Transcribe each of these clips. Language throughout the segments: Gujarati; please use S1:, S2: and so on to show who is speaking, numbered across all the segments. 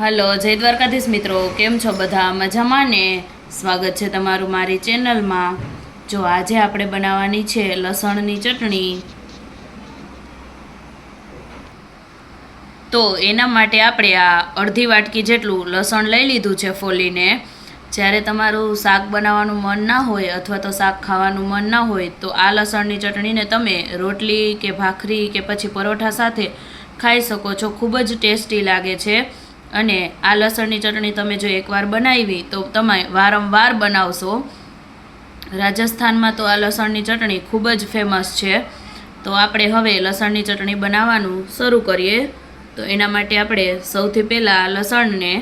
S1: હલો, જય દ્વારકાધીશ મિત્રો, કેમ છો બધા? મજામાં ને? સ્વાગત છે તમારું મારી ચેનલમાં. જો આજે આપણે બનાવવાની છે લસણની ચટણી. તો એના માટે આપણે આ અડધી વાટકી જેટલું લસણ લઈ લીધું છે ફોલીને. જ્યારે તમારું શાક બનાવવાનું મન ના હોય અથવા તો શાક ખાવાનું મન ના હોય તો આ લસણની ચટણીને તમે રોટલી કે ભાખરી કે પછી પરોઠા સાથે ખાઈ શકો છો. ખૂબ જ ટેસ્ટી લાગે છે. અને આ લસણની ચટણી તમે જો એકવાર બનાવી તો તમે વારંવાર બનાવશો. રાજસ્થાનમાં તો આ લસણની ચટણી ખૂબ જ ફેમસ છે. તો આપણે હવે લસણની ચટણી બનાવવાનું શરૂ કરીએ. તો એના માટે આપણે સૌથી પહેલાં લસણને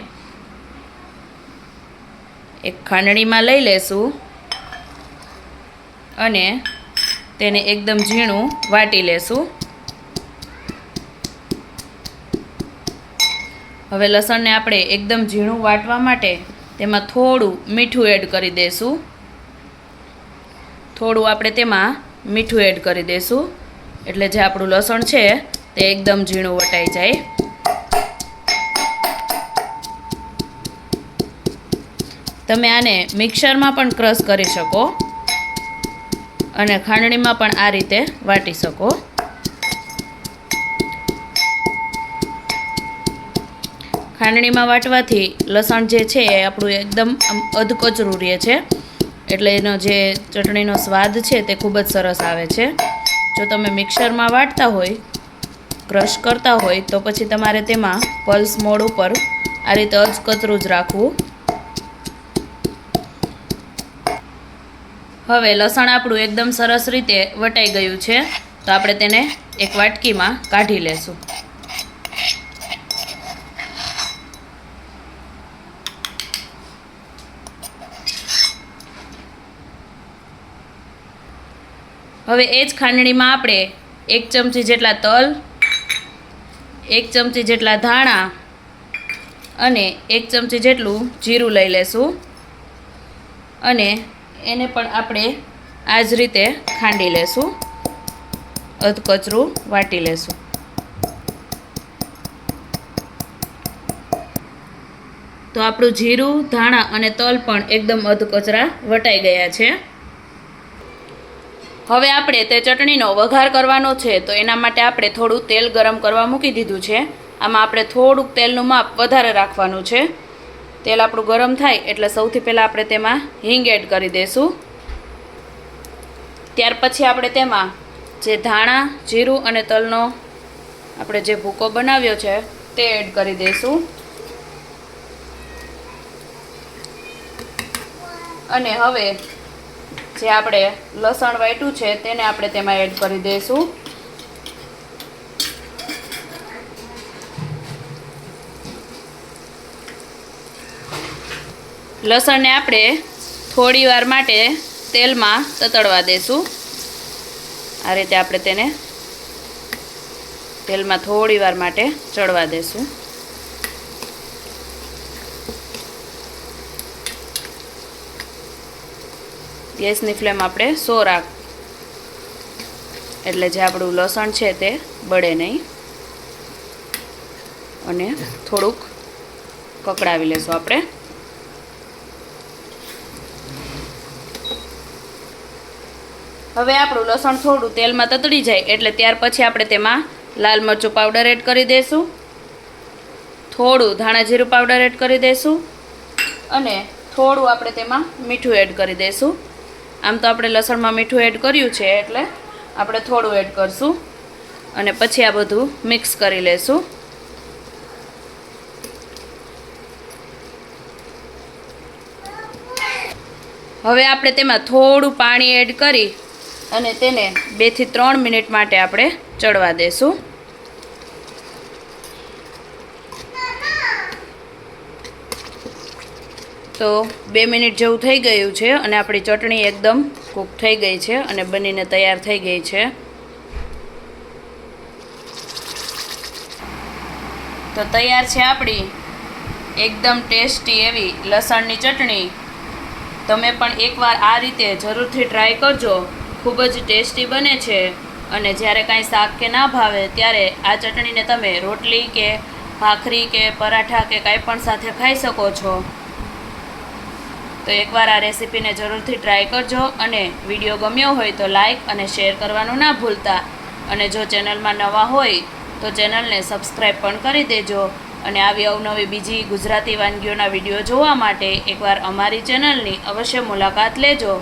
S1: એક ખાંડણીમાં લઈ લેશું અને તેને એકદમ ઝીણું વાટી લેશું. હવે લસણને આપણે એકદમ ઝીણું વાટવા માટે તેમાં થોડું મીઠું એડ કરી દઈશું. થોડું આપણે તેમાં મીઠું એડ કરી દઈશું એટલે જે આપણું લસણ છે તે એકદમ ઝીણું વટાઈ જાય. તમે આને મિક્સરમાં પણ ક્રશ કરી શકો અને ખાંડણીમાં પણ આ રીતે વાટી શકો. ખાંડણીમાં વાટવાથી લસણ જે છે એ આપણું એકદમ અધકચરું રહે છે એટલે એનો જે ચટણીનો સ્વાદ છે તે ખૂબ જ સરસ આવે છે. જો તમે મિક્સરમાં વાટતા હોય, ક્રશ કરતા હોય તો પછી તમારે તેમાં પલ્સ મોડ ઉપર આ રીતે અધકચરું જ રાખવું. હવે લસણ આપણું એકદમ સરસ રીતે વટાઈ ગયું છે તો આપણે તેને એક વાટકીમાં કાઢી લેશું. હવે એ જ ખાંડણીમાં આપણે 1 ચમચી જેટલા તલ, 1 ચમચી જેટલા ધાણા અને 1 ચમચી જેટલું જીરું લઈ લેશું અને એને પણ આપણે આ જ રીતે ખાંડી લેશું, અધકચરું વાટી લેશું. તો આપણું જીરું, ધાણા અને તલ પણ એકદમ અધકચરા વટાઈ ગયા છે. હવે આપણે તે ચટણીનો વઘાર કરવાનો છે તો એના માટે આપણે થોડું તેલ ગરમ કરવા મૂકી દીધું છે. આમાં આપણે થોડુંક તેલનું માપ વધારે રાખવાનું છે. તેલ આપણું ગરમ થાય એટલે સૌથી પહેલાં આપણે તેમાં હિંગ એડ કરી દઈશું. ત્યાર પછી આપણે તેમાં જે ધાણા, જીરું અને તલનો આપણે જે ભૂકો બનાવ્યો છે તે એડ કરી દઈશું અને હવે જે આપણે લસણ વાટ્યું છે તેને આપણે તેમાં એડ કરી દઈશું. લસણને આપણે થોડી વાર માટે તેલમાં તતડવા દઈશું. આ રીતે આપણે તેને તેલમાં થોડી વાર માટે ચડવા દઈશું. ગેસની ફ્લેમ આપણે 100 રાખ એટલે જે આપણું લસણ છે તે બળે નહીં અને થોડુંક કકડાવી લેશું આપણે. હવે આપણું લસણ થોડું તેલમાં તતડી જાય એટલે ત્યાર પછી આપણે તેમાં લાલ મરચું પાવડર એડ કરી દઈશું, થોડું ધાણા જીરું પાવડર એડ કરી દઈશું અને થોડું આપણે તેમાં મીઠું એડ કરી દઈશું. આમ તો આપણે લસણમાં મીઠું એડ કર્યું છે એટલે આપણે થોડું એડ કરશું અને પછી આ બધું મિક્સ કરી લેશું. હવે આપણે તેમાં થોડું પાણી એડ કરી અને તેને 2 થી 3 મિનિટ માટે આપણે ચડવા દઈશું. તો 2 મિનિટ જેવું થઈ ગયું છે અને આપણી ચટણી એકદમ કૂક થઈ ગઈ છે અને બનીને તૈયાર થઈ ગઈ છે. તો તૈયાર છે આપણી એકદમ ટેસ્ટી એવી લસણની ચટણી. તમે પણ એકવાર આ રીતે જરૂરથી ટ્રાય કરજો. ખૂબ જ ટેસ્ટી બને છે અને જ્યારે કાંઈ શાક કે ના ભાવે ત્યારે આ ચટણીને તમે રોટલી કે ભાખરી કે પરાઠા કે કાંઈ પણ સાથે ખાઈ શકો છો. તો એકવાર આ રેસીપીને જરૂરથી ટ્રાય કરજો અને વિડીયો ગમ્યો હોય તો લાઈક અને શેર કરવાનું ના ભૂલતા. અને જો ચેનલમાં નવા હોય તો ચેનલને સબસ્ક્રાઈબ પણ કરી દેજો. અને આવી અવનવી બીજી ગુજરાતી વાનગીઓના વિડીયો જોવા માટે એકવાર અમારી ચેનલની અવશ્ય મુલાકાત લેજો.